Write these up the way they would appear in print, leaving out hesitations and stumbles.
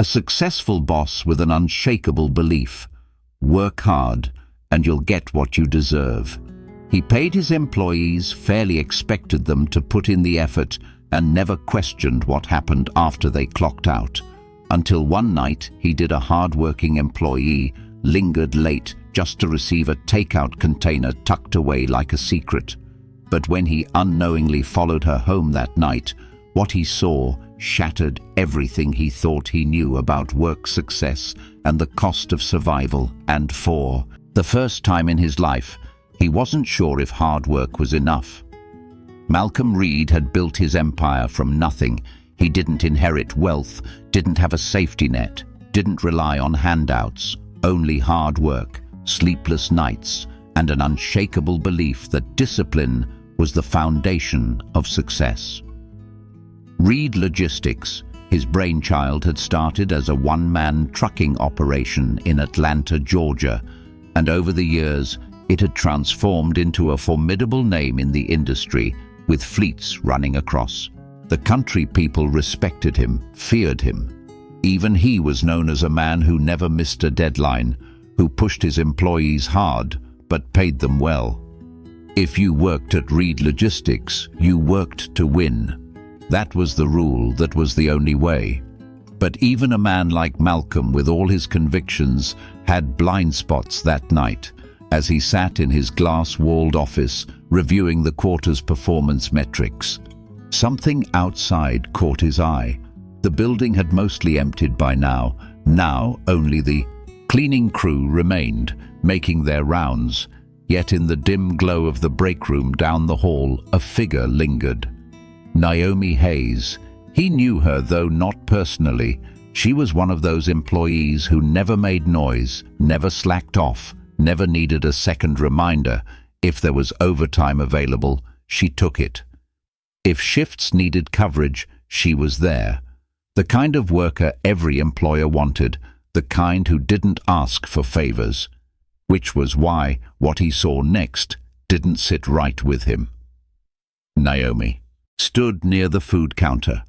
A successful boss with an unshakable belief: work hard and you'll get what you deserve. He paid his employees fairly, expected them to put in the effort, and never questioned what happened after they clocked out. Until one night, he did a hard-working employee lingered late just to receive a takeout container tucked away like a secret. But when he unknowingly followed her home that night, what he saw shattered everything he thought he knew about work success and the cost of survival. And for the first time in his life, he wasn't sure if hard work was enough. Malcolm Reed had built his empire from nothing. He didn't inherit wealth, didn't have a safety net, didn't rely on handouts, only hard work, sleepless nights, and an unshakable belief that discipline was the foundation of success. Reed Logistics, his brainchild, had started as a one-man trucking operation in Atlanta, Georgia, and over the years it had transformed into a formidable name in the industry, with fleets running across the country. People respected him, feared him. Even he was known as a man who never missed a deadline, who pushed his employees hard but paid them well. If you worked at Reed Logistics, you worked to win. That was the rule, that was the only way. But even a man like Malcolm, with all his convictions, had blind spots that night as he sat in his glass-walled office reviewing the quarter's performance metrics. Something outside caught his eye. The building had mostly emptied by now. Now only the cleaning crew remained, making their rounds. Yet in the dim glow of the break room down the hall, a figure lingered. Naomi Hayes. He knew her, though not personally. She was one of those employees who never made noise, never slacked off, never needed a second reminder. If there was overtime available, she took it. If shifts needed coverage, she was there. The kind of worker every employer wanted, the kind who didn't ask for favors. Which was why what he saw next didn't sit right with him. Naomi stood near the food counter,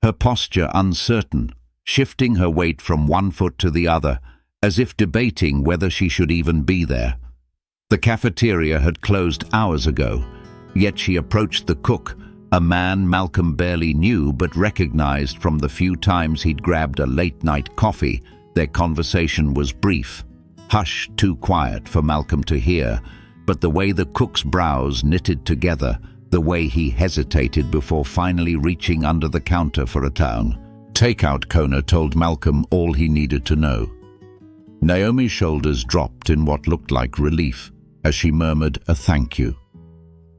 her posture uncertain, shifting her weight from one foot to the other, as if debating whether she should even be there. The cafeteria had closed hours ago, yet she approached the cook, a man Malcolm barely knew but recognized from the few times he'd grabbed a late-night coffee. Their conversation was brief, hushed, too quiet for Malcolm to hear, but the way the cook's brows knitted together, the way he hesitated before finally reaching under the counter for a takeout Kona told Malcolm all he needed to know. Naomi's shoulders dropped in what looked like relief as she murmured a thank you,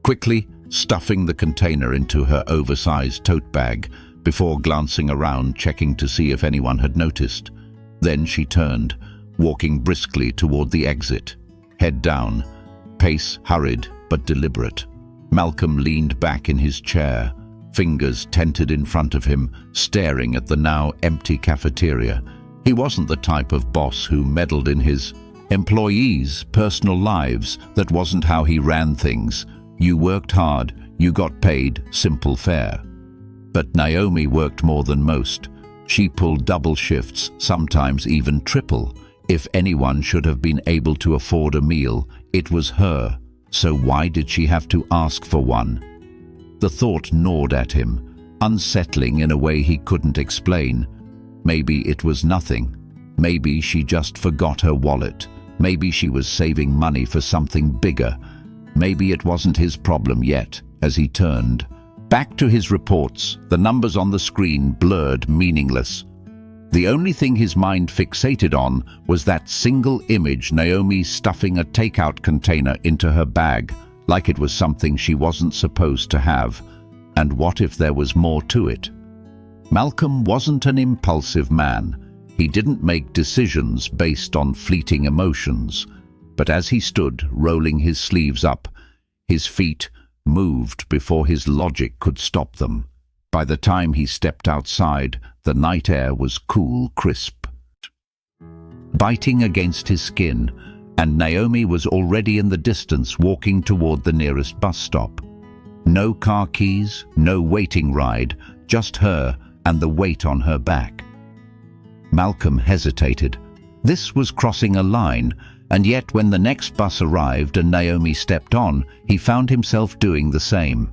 quickly stuffing the container into her oversized tote bag before glancing around, checking to see if anyone had noticed. Then she turned, walking briskly toward the exit, head down, pace hurried but deliberate. Malcolm leaned back in his chair, fingers tented in front of him, staring at the now empty cafeteria. He wasn't the type of boss who meddled in his employees' personal lives. That wasn't how he ran things. You worked hard, you got paid, simple fare. But Naomi worked more than most. She pulled double shifts, sometimes even triple. If anyone should have been able to afford a meal, it was her. So why did she have to ask for one? The thought gnawed at him, unsettling in a way he couldn't explain. Maybe it was nothing. Maybe she just forgot her wallet. Maybe she was saving money for something bigger. Maybe it wasn't his problem yet. As he turned back to his reports, the numbers on the screen blurred, meaningless. The only thing his mind fixated on was that single image, Naomi stuffing a takeout container into her bag, like it was something she wasn't supposed to have. And what if there was more to it? Malcolm wasn't an impulsive man. He didn't make decisions based on fleeting emotions. But as he stood, rolling his sleeves up, his feet moved before his logic could stop them. By the time he stepped outside, the night air was cool, crisp, biting against his skin, and Naomi was already in the distance, walking toward the nearest bus stop. No car keys, no waiting ride, just her and the weight on her back. Malcolm hesitated. This was crossing a line, and yet when the next bus arrived and Naomi stepped on, he found himself doing the same.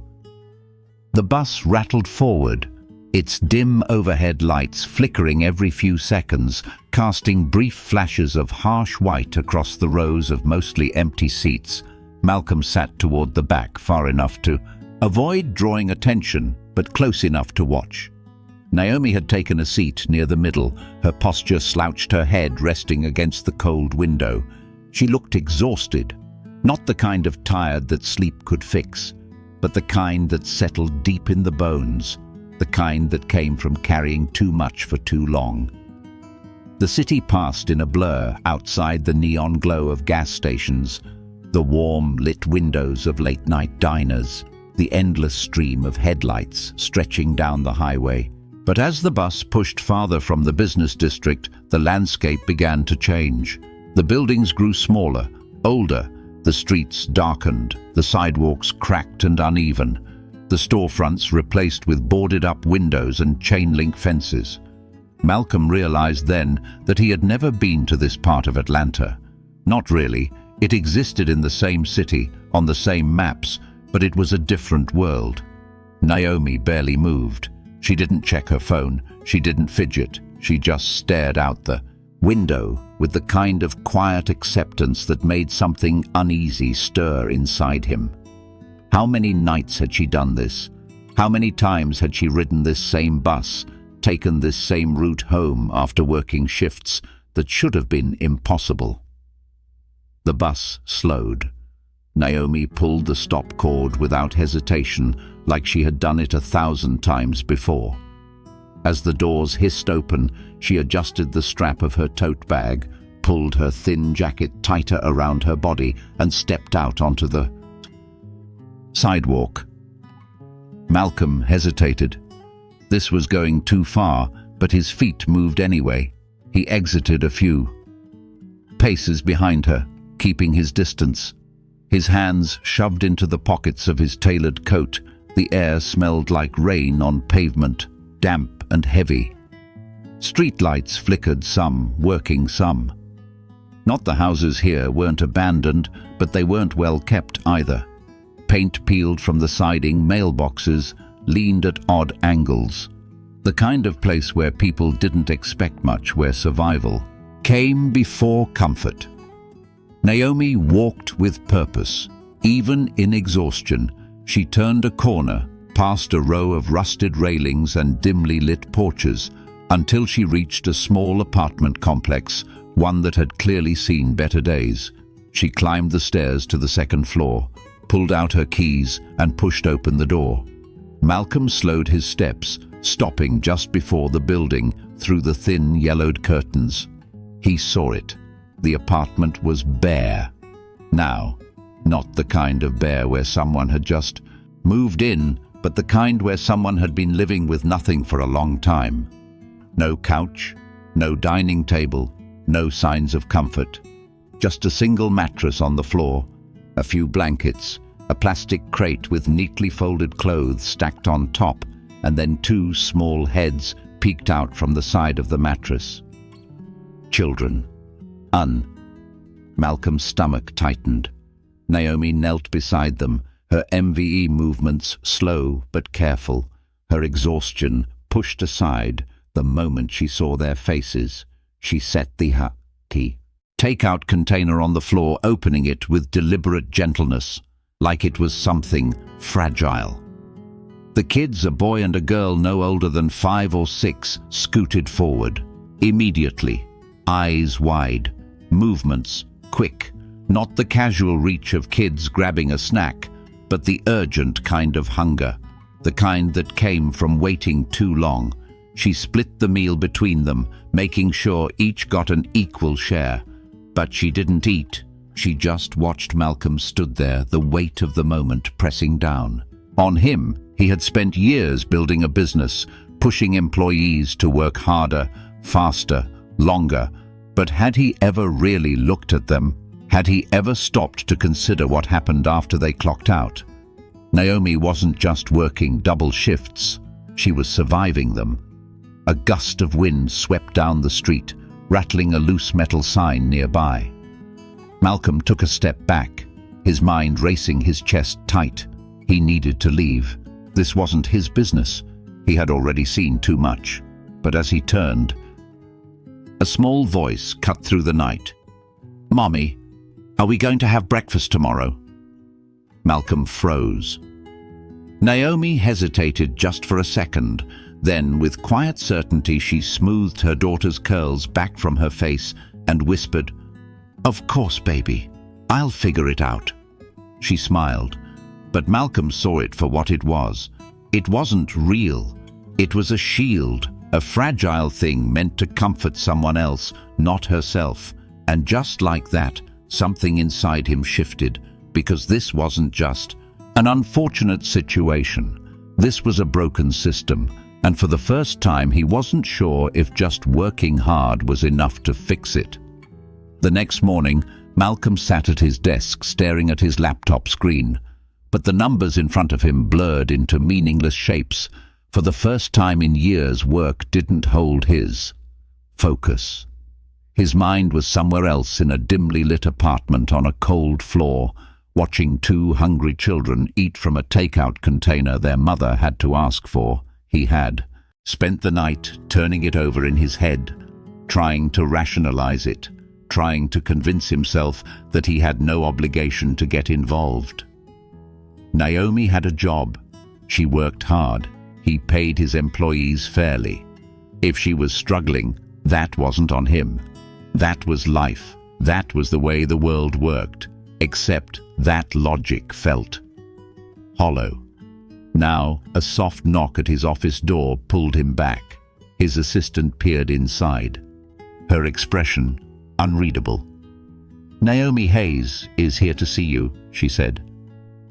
The bus rattled forward, its dim overhead lights flickering every few seconds, casting brief flashes of harsh white across the rows of mostly empty seats. Malcolm sat toward the back, far enough to avoid drawing attention, but close enough to watch. Naomi had taken a seat near the middle, her posture slouched, her head resting against the cold window. She looked exhausted, not the kind of tired that sleep could fix, but the kind that settled deep in the bones, the kind that came from carrying too much for too long. The city passed in a blur outside the neon glow of gas stations, the warm, lit windows of late-night diners, the endless stream of headlights stretching down the highway. But as the bus pushed farther from the business district, the landscape began to change. The buildings grew smaller, older, the streets darkened, the sidewalks cracked and uneven, the storefronts replaced with boarded-up windows and chain-link fences. Malcolm realized then that he had never been to this part of Atlanta. Not really. It existed in the same city, on the same maps, but it was a different world. Naomi barely moved. She didn't check her phone, she didn't fidget, she just stared out the window with the kind of quiet acceptance that made something uneasy stir inside him. How many nights had she done this? How many times had she ridden this same bus, taken this same route home after working shifts that should have been impossible? The bus slowed. Naomi pulled the stop cord without hesitation, like she had done it 1,000 times before. As the doors hissed open, she adjusted the strap of her tote bag, pulled her thin jacket tighter around her body, and stepped out onto the sidewalk. Malcolm hesitated. This was going too far, but his feet moved anyway. He exited a few paces behind her, keeping his distance. His hands shoved into the pockets of his tailored coat, the air smelled like rain on pavement, damp and heavy. Streetlights flickered, some working, some. Not the houses here weren't abandoned, but they weren't well kept either. Paint peeled from the siding, mailboxes leaned at odd angles. The kind of place where people didn't expect much, where survival came before comfort. Naomi walked with purpose. Even in exhaustion, she turned a corner, past a row of rusted railings and dimly lit porches, until she reached a small apartment complex, one that had clearly seen better days. She climbed the stairs to the second floor, pulled out her keys, and pushed open the door. Malcolm slowed his steps, stopping just before the building, through the thin, yellowed curtains. He saw it. The apartment was bare. Now, not the kind of bare where someone had just moved in, but the kind where someone had been living with nothing for a long time. No couch, no dining table, no signs of comfort. Just a single mattress on the floor, a few blankets, a plastic crate with neatly folded clothes stacked on top, and then two small heads peeked out from the side of the mattress. Children. Malcolm's stomach tightened. Naomi knelt beside them, her MVE movements slow but careful, her exhaustion pushed aside the moment she saw their faces. She set the take-out container on the floor, opening it with deliberate gentleness, like it was something fragile. The kids, a boy and a girl no older than 5 or 6, scooted forward. Immediately, eyes wide, movements quick, not the casual reach of kids grabbing a snack, but the urgent kind of hunger, the kind that came from waiting too long. She split the meal between them, making sure each got an equal share. But she didn't eat. She just watched. Malcolm stood there, the weight of the moment pressing down on him. He had spent years building a business, pushing employees to work harder, faster, longer. But had he ever really looked at them? Had he ever stopped to consider what happened after they clocked out? Naomi wasn't just working double shifts. She was surviving them. A gust of wind swept down the street, rattling a loose metal sign nearby. Malcolm took a step back, his mind racing, his chest tight. He needed to leave. This wasn't his business. He had already seen too much. But as he turned, a small voice cut through the night. "Mommy, are we going to have breakfast tomorrow?" Malcolm froze. Naomi hesitated just for a second. Then, with quiet certainty, she smoothed her daughter's curls back from her face and whispered, "Of course, baby. I'll figure it out." She smiled, but Malcolm saw it for what it was. It wasn't real. It was a shield, a fragile thing meant to comfort someone else, not herself. And just like that, something inside him shifted, because this wasn't just an unfortunate situation. This was a broken system, and for the first time he wasn't sure if just working hard was enough to fix it. The next morning, Malcolm sat at his desk staring at his laptop screen, but the numbers in front of him blurred into meaningless shapes. For the first time in years, work didn't hold his focus. His mind was somewhere else, in a dimly lit apartment on a cold floor, watching two hungry children eat from a takeout container their mother had to ask for. He had spent the night turning it over in his head, trying to rationalize it, trying to convince himself that he had no obligation to get involved. Naomi had a job. She worked hard. He paid his employees fairly. If she was struggling, that wasn't on him. That was life. That was the way the world worked. Except that logic felt hollow. Now, a soft knock at his office door pulled him back. His assistant peered inside. Her expression unreadable. "Naomi Hayes is here to see you," she said.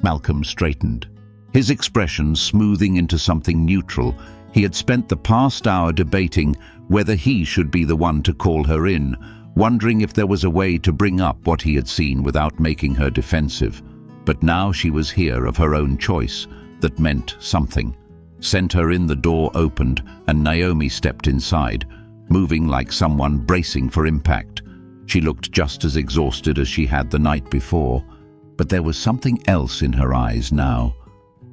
Malcolm straightened, his expression smoothing into something neutral. He had spent the past hour debating whether he should be the one to call her in, wondering if there was a way to bring up what he had seen without making her defensive. But now she was here of her own choice. That meant something. Sent her in, the door opened, and Naomi stepped inside, moving like someone bracing for impact. She looked just as exhausted as she had the night before, but there was something else in her eyes now.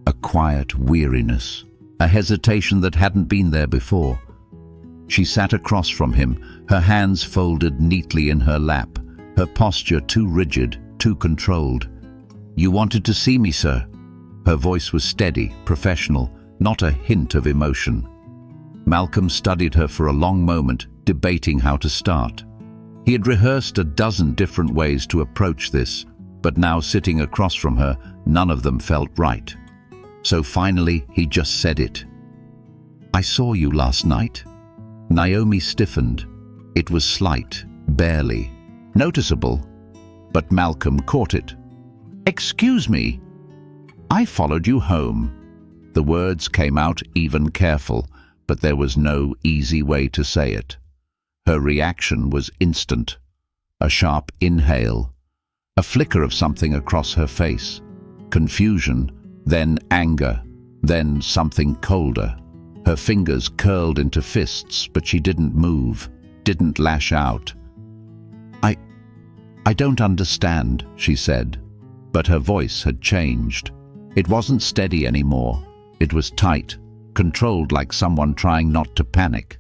A quiet weariness, a hesitation that hadn't been there before. She sat across from him, her hands folded neatly in her lap, her posture too rigid, too controlled. "You wanted to see me, sir?" Her voice was steady, professional, not a hint of emotion. Malcolm studied her for a long moment, debating how to start. He had rehearsed a dozen different ways to approach this, but now sitting across from her, none of them felt right. So finally, he just said it. "I saw you last night." Naomi stiffened. It was slight, barely noticeable, but Malcolm caught it. "Excuse me, I followed you home." The words came out even careful, but there was no easy way to say it. Her reaction was instant. A sharp inhale, a flicker of something across her face. Confusion, then anger, then something colder. Her fingers curled into fists, but she didn't move, didn't lash out. I don't understand," she said, but her voice had changed. It wasn't steady anymore. It was tight, controlled, like someone trying not to panic.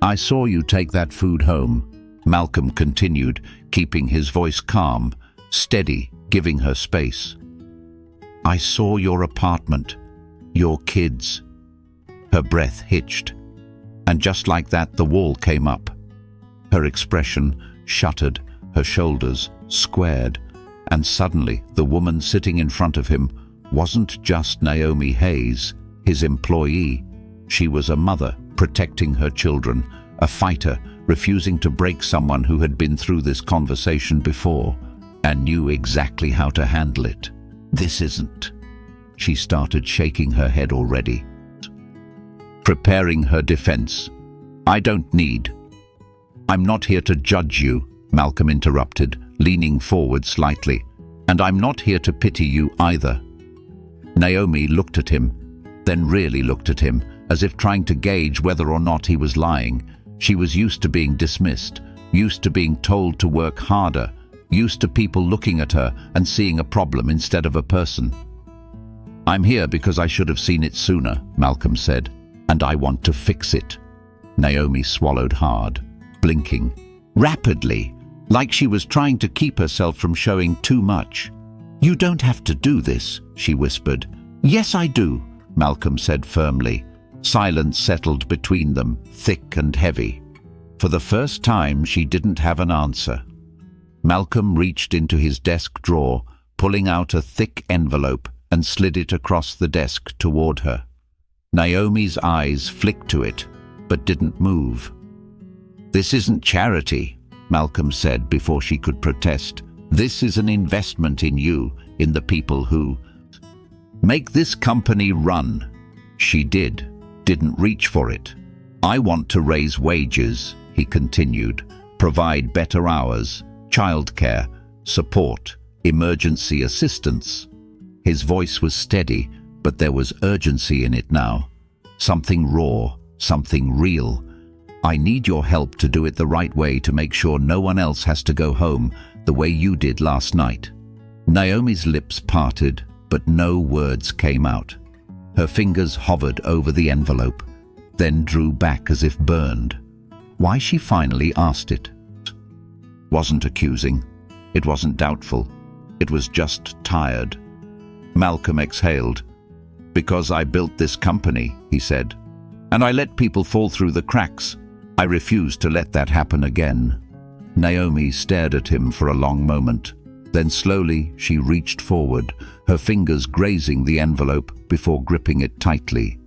"I saw you take that food home," Malcolm continued, keeping his voice calm, steady, giving her space. "I saw your apartment, your kids." Her breath hitched, and just like that, the wall came up. Her expression shuttered, her shoulders squared, and suddenly the woman sitting in front of him wasn't just Naomi Hayes, his employee. She was a mother protecting her children, a fighter refusing to break someone who had been through this conversation before and knew exactly how to handle it. "This isn't." She started shaking her head already, preparing her defense. "I don't need." "I'm not here to judge you," Malcolm interrupted, leaning forward slightly. "And I'm not here to pity you either." Naomi looked at him, then really looked at him, as if trying to gauge whether or not he was lying. She was used to being dismissed, used to being told to work harder, used to people looking at her and seeing a problem instead of a person. "I'm here because I should have seen it sooner," Malcolm said, "and I want to fix it." Naomi swallowed hard, blinking rapidly, like she was trying to keep herself from showing too much. "You don't have to do this," she whispered. "Yes, I do," Malcolm said firmly. Silence settled between them, thick and heavy. For the first time, she didn't have an answer. Malcolm reached into his desk drawer, pulling out a thick envelope, and slid it across the desk toward her. Naomi's eyes flicked to it, but didn't move. "This isn't charity," Malcolm said before she could protest. "This is an investment in you, in the people who make this company run." She didn't reach for it. "I want to raise wages," he continued, "provide better hours, childcare, support, emergency assistance." His voice was steady, but there was urgency in it now. Something raw, something real. "I need your help to do it the right way, to make sure no one else has to go home the way you did last night." Naomi's lips parted, but no words came out. Her fingers hovered over the envelope, then drew back as if burned. Why she finally asked it. Wasn't accusing. It wasn't doubtful. It was just tired. Malcolm exhaled. "Because I built this company," he said, "and I let people fall through the cracks. I refuse to let that happen again." Naomi stared at him for a long moment. Then slowly she reached forward, her fingers grazing the envelope before gripping it tightly.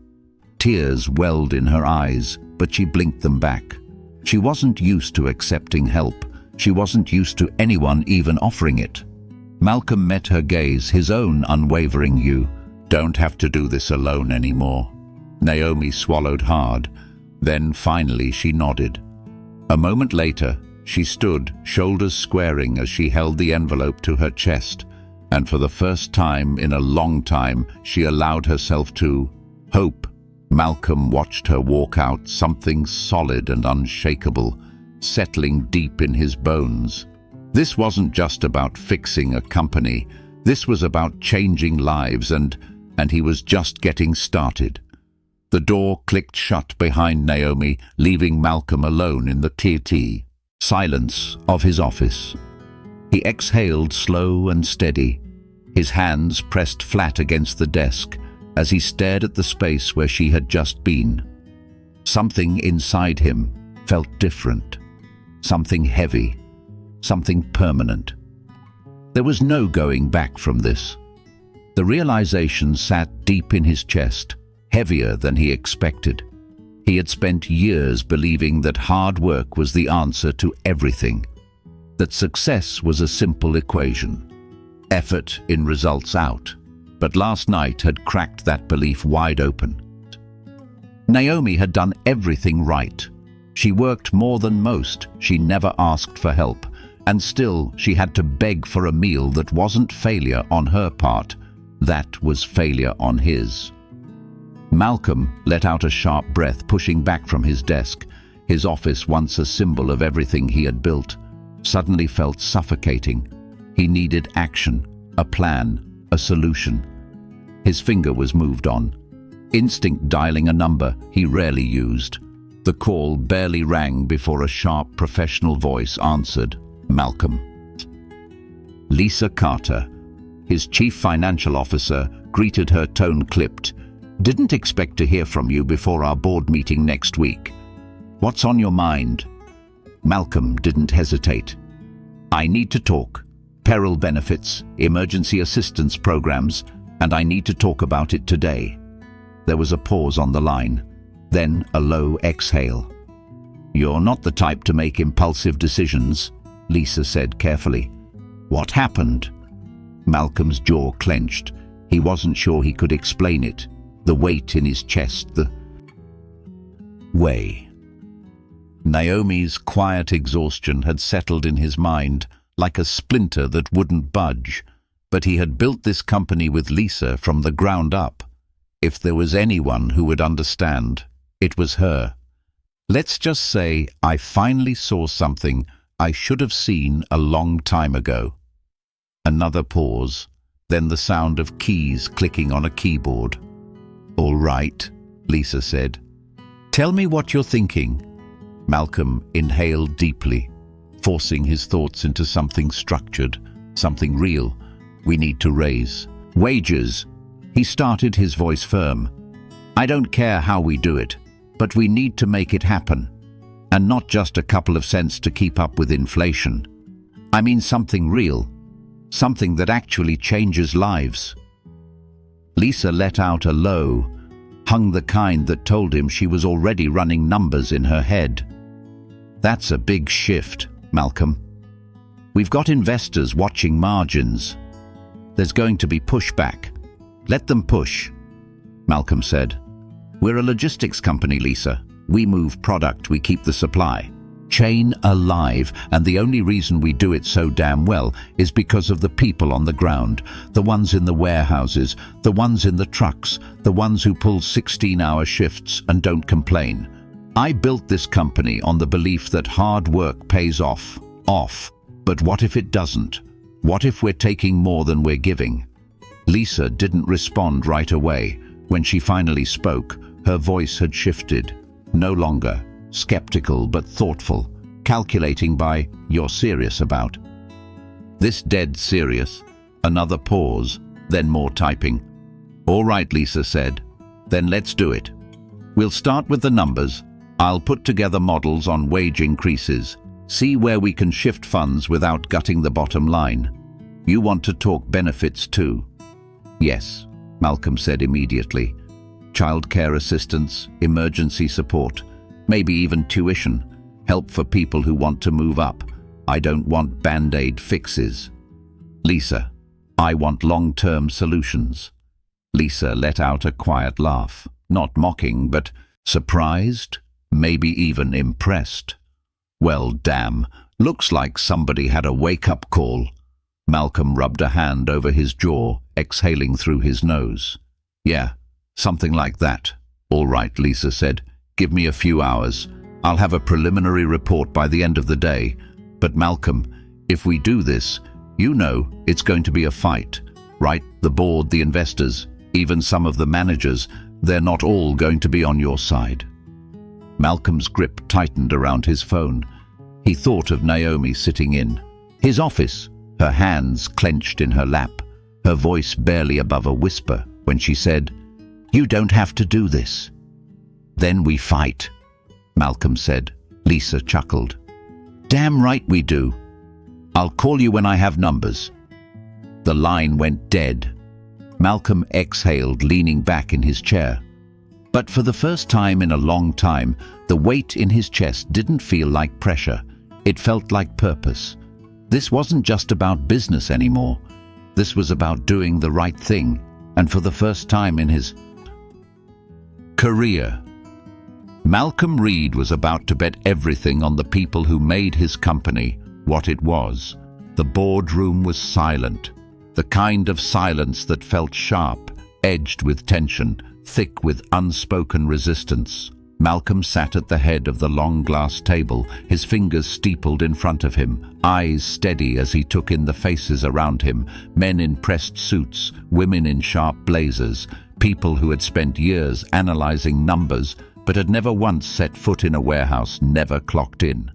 Tears welled in her eyes, but she blinked them back. She wasn't used to accepting help. She wasn't used to anyone even offering it. Malcolm met her gaze, his own unwavering "You don't have to do this alone anymore." Naomi swallowed hard. Then finally she nodded. A moment later, she stood, shoulders squaring as she held the envelope to her chest, and for the first time in a long time, she allowed herself to hope. Malcolm watched her walk out, something solid and unshakable, settling deep in his bones. This wasn't just about fixing a company. This was about changing lives, and he was just getting started. The door clicked shut behind Naomi, leaving Malcolm alone in the tea silence of his office. He exhaled slow and steady, his hands pressed flat against the desk as he stared at the space where she had just been. Something inside him felt different, something heavy, something permanent. There was no going back from this. The realization sat deep in his chest, heavier than he expected. He had spent years believing that hard work was the answer to everything, that success was a simple equation, effort in, results out. But last night had cracked that belief wide open. Naomi had done everything right. She worked more than most, she never asked for help, and still she had to beg for a meal that wasn't failure on her part, that was failure on his. Malcolm let out a sharp breath, pushing back from his desk. His office, once a symbol of everything he had built, suddenly felt suffocating. He needed action, a plan, a solution. His finger was moved on, instinct dialing a number he rarely used. The call barely rang before a sharp professional voice answered. Malcolm. Lisa Carter, his chief financial officer, greeted her, tone clipped. "Didn't expect to hear from you before our board meeting next week. What's on your mind?" Malcolm didn't hesitate. "I need to talk. Peril benefits, emergency assistance programs, and I need to talk about it today." There was a pause on the line, then a low exhale. "You're not the type to make impulsive decisions," Lisa said carefully. "What happened?" Malcolm's jaw clenched. He wasn't sure he could explain it. The weight in his chest, the way. Naomi's quiet exhaustion had settled in his mind like a splinter that wouldn't budge. But he had built this company with Lisa from the ground up. If there was anyone who would understand, it was her. Let's just say I finally saw something I should have seen a long time ago. Another pause, then the sound of keys clicking on a keyboard. "All right," Lisa said. "Tell me what you're thinking." Malcolm inhaled deeply, forcing his thoughts into something structured, something real. "We need to raise wages." He started, his voice firm. "I don't care how we do it, but we need to make it happen. And not just a couple of cents to keep up with inflation. I mean something real, something that actually changes lives." Lisa let out a low, hung the kind that told him she was already running numbers in her head. "That's a big shift, Malcolm. We've got investors watching margins. There's going to be pushback. Let them push," Malcolm said. "We're a logistics company, Lisa. We move product, we keep the supply chain alive, and the only reason we do it so damn well is because of the people on the ground, the ones in the warehouses, the ones in the trucks, the ones who pull 16-hour shifts and don't complain. I built this company on the belief that hard work pays off. But what if it doesn't? What if we're taking more than we're giving?" Lisa didn't respond right away. When she finally spoke, her voice had shifted. No longer skeptical but thoughtful, calculating by, "You're serious about this? Dead serious?" Another pause, then more typing. "All right," Lisa said. "Then let's do it. We'll start with the numbers. I'll put together models on wage increases, see where we can shift funds without gutting the bottom line. You want to talk benefits too?" "Yes," Malcolm said immediately. "Childcare assistance, emergency support, maybe even tuition, help for people who want to move up. I don't want band-aid fixes." "Lisa, I want long-term solutions." Lisa let out a quiet laugh, not mocking, but surprised, maybe even impressed. "Well, damn, looks like somebody had a wake-up call." Malcolm rubbed a hand over his jaw, exhaling through his nose. "Yeah, something like that." "All right," Lisa said. "Give me a few hours. I'll have a preliminary report by the end of the day. But Malcolm, if we do this, you know it's going to be a fight, right? The board, the investors, even some of the managers, they're not all going to be on your side." Malcolm's grip tightened around his phone. He thought of Naomi sitting in his office, her hands clenched in her lap, her voice barely above a whisper when she said, "You don't have to do this." "Then we fight," Malcolm said. Lisa chuckled. "Damn right we do. I'll call you when I have numbers." The line went dead. Malcolm exhaled, leaning back in his chair. But for the first time in a long time, the weight in his chest didn't feel like pressure. It felt like purpose. This wasn't just about business anymore. This was about doing the right thing, and for the first time in his career. Malcolm Reed was about to bet everything on the people who made his company what it was. The boardroom was silent, the kind of silence that felt sharp, edged with tension, thick with unspoken resistance. Malcolm sat at the head of the long glass table, his fingers steepled in front of him, eyes steady as he took in the faces around him, men in pressed suits, women in sharp blazers, people who had spent years analyzing numbers but had never once set foot in a warehouse, never clocked in.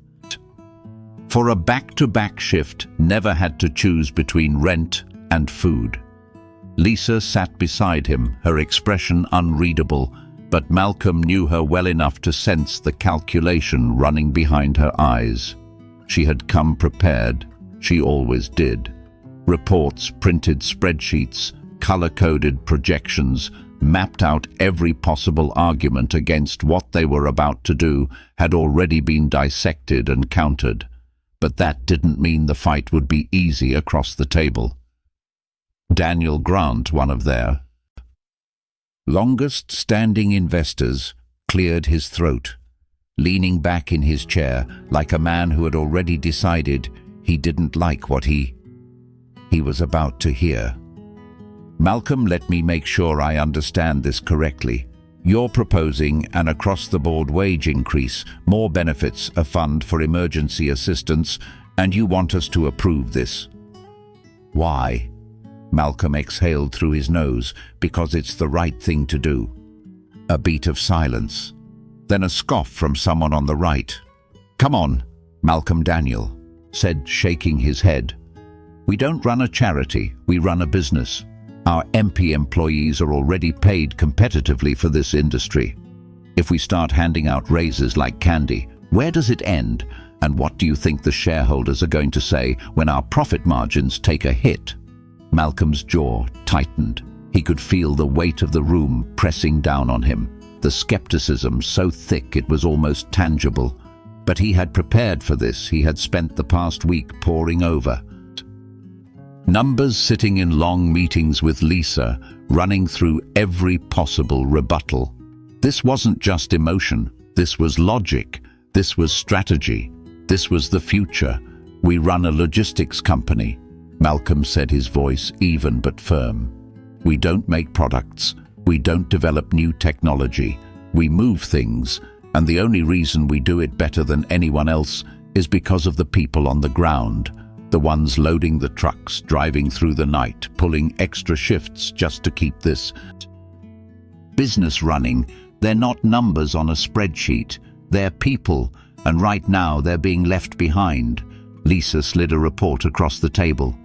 For a back-to-back shift, never had to choose between rent and food. Lisa sat beside him, her expression unreadable, but Malcolm knew her well enough to sense the calculation running behind her eyes. She had come prepared. She always did. Reports, printed spreadsheets, color-coded projections, mapped out every possible argument against what they were about to do, had already been dissected and countered. But that didn't mean the fight would be easy across the table. Daniel Grant, one of their longest-standing investors, cleared his throat, leaning back in his chair like a man who had already decided he didn't like what he was about to hear. Malcolm, let me make sure I understand this correctly. You're proposing an across-the-board wage increase, more benefits, a fund for emergency assistance, and you want us to approve this. Why? Malcolm exhaled through his nose. Because it's the right thing to do. A beat of silence. Then a scoff from someone on the right. Come on, Malcolm Daniel said, shaking his head. We don't run a charity, we run a business. Our MP employees are already paid competitively for this industry. If we start handing out raises like candy, where does it end? And what do you think the shareholders are going to say when our profit margins take a hit? Malcolm's jaw tightened. He could feel the weight of the room pressing down on him, the skepticism so thick it was almost tangible. But he had prepared for this. He had spent the past week poring over numbers, sitting in long meetings with Lisa, running through every possible rebuttal. This wasn't just emotion. This was logic. This was strategy. This was the future. We run a logistics company. Malcolm said, his voice even but firm. We don't make products. We don't develop new technology. We move things, and the only reason we do it better than anyone else is because of the people on the ground, the ones loading the trucks, driving through the night, pulling extra shifts just to keep this business running. They're not numbers on a spreadsheet. They're people, and right now they're being left behind. Lisa slid a report across the table.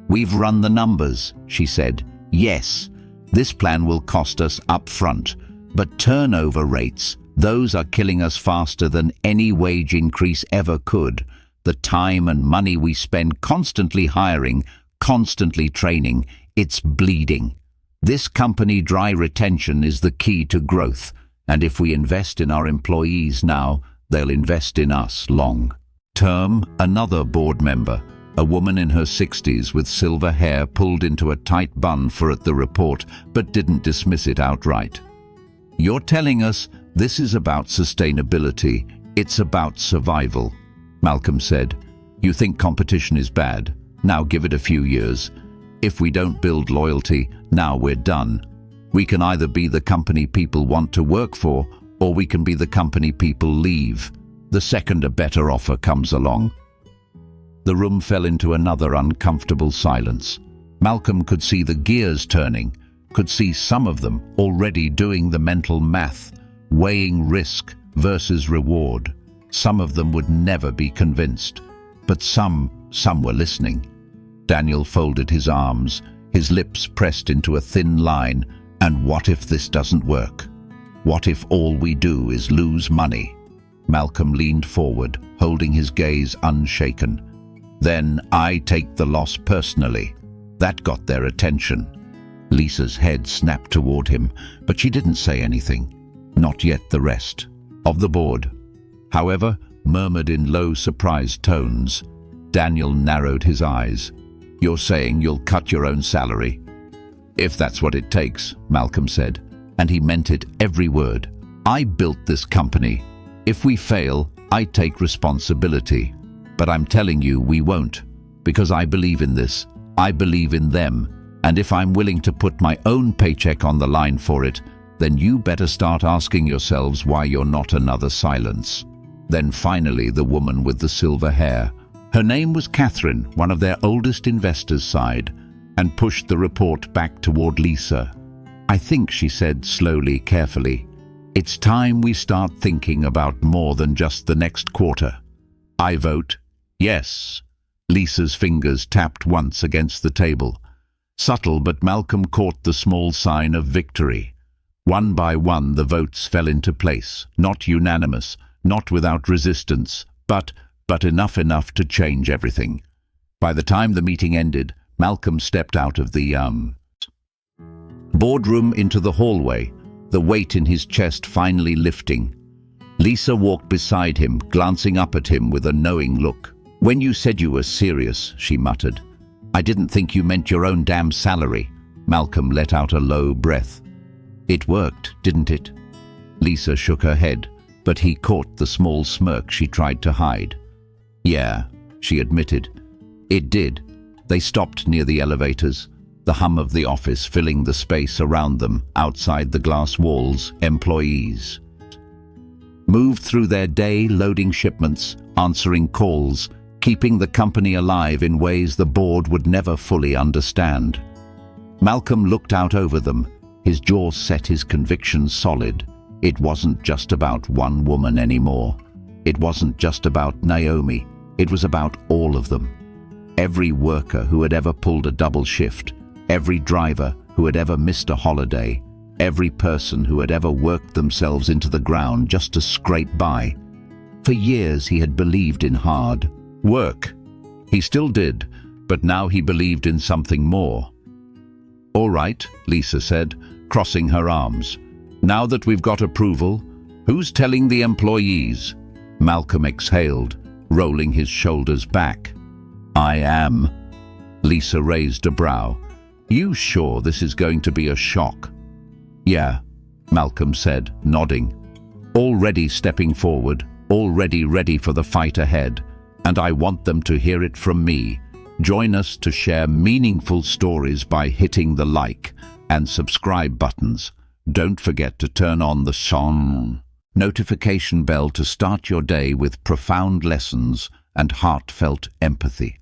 We've run the numbers, she said. Yes, this plan will cost us up front, but turnover rates, those are killing us faster than any wage increase ever could. The time and money we spend constantly hiring, constantly training, it's bleeding. This company dry retention is the key to growth, and if we invest in our employees now, they'll invest in us long term. Another board member, a woman in her 60s with silver hair pulled into a tight bun, for the report, but didn't dismiss it outright. You're telling us this is about sustainability, it's about survival, Malcolm said. You think competition is bad? Now give it a few years. If we don't build loyalty, now we're done. We can either be the company people want to work for, or we can be the company people leave. The second, a better offer comes along. The room fell into another uncomfortable silence. Malcolm could see the gears turning, could see some of them already doing the mental math, weighing risk versus reward. Some of them would never be convinced, but some were listening. Daniel folded his arms, his lips pressed into a thin line. And what if this doesn't work? What if all we do is lose money? Malcolm leaned forward, holding his gaze unshaken. Then I take the loss personally. That got their attention. Lisa's head snapped toward him, but she didn't say anything. Not yet the rest of the board, however, murmured in low, surprised tones. Daniel narrowed his eyes. You're saying you'll cut your own salary? If that's what it takes, Malcolm said, and he meant it, every word. I built this company. If we fail, I take responsibility. But I'm telling you we won't, because I believe in this. I believe in them, and if I'm willing to put my own paycheck on the line for it, then you better start asking yourselves why you're not another Silence. Then finally the woman with the silver hair. Her name was Catherine, one of their oldest investors, sighed and pushed the report back toward Lisa. I think, she said slowly, carefully, it's time we start thinking about more than just the next quarter. I vote yes. Lisa's fingers tapped once against the table. Subtle, but Malcolm caught the small sign of victory. One by one the votes fell into place, not unanimous, not without resistance, but enough to change everything. By the time the meeting ended, Malcolm stepped out of the boardroom into the hallway, the weight in his chest finally lifting. Lisa walked beside him, glancing up at him with a knowing look. When you said you were serious, she muttered. I didn't think you meant your own damn salary. Malcolm let out a low breath. It worked, didn't it? Lisa shook her head, but he caught the small smirk she tried to hide. Yeah, she admitted. It did. They stopped near the elevators. The hum of the office filling the space around them. Outside the glass walls, employees moved through their day loading shipments, answering calls, keeping the company alive in ways the board would never fully understand. Malcolm looked out over them, his jaw set, his conviction solid. It wasn't just about one woman anymore. It wasn't just about Naomi. It was about all of them. Every worker who had ever pulled a double shift, every driver who had ever missed a holiday, every person who had ever worked themselves into the ground just to scrape by. For years he had believed in hard work. He still did, but now he believed in something more. "All right," Lisa said, crossing her arms. "Now that we've got approval, who's telling the employees?" Malcolm exhaled, rolling his shoulders back. "I am." Lisa raised a brow. "You sure this is going to be a shock?" "Yeah," Malcolm said, nodding. "Already stepping forward, already ready for the fight ahead, and I want them to hear it from me. Join us to share meaningful stories by hitting the like and subscribe buttons. Don't forget to turn on the notification bell to start your day with profound lessons and heartfelt empathy.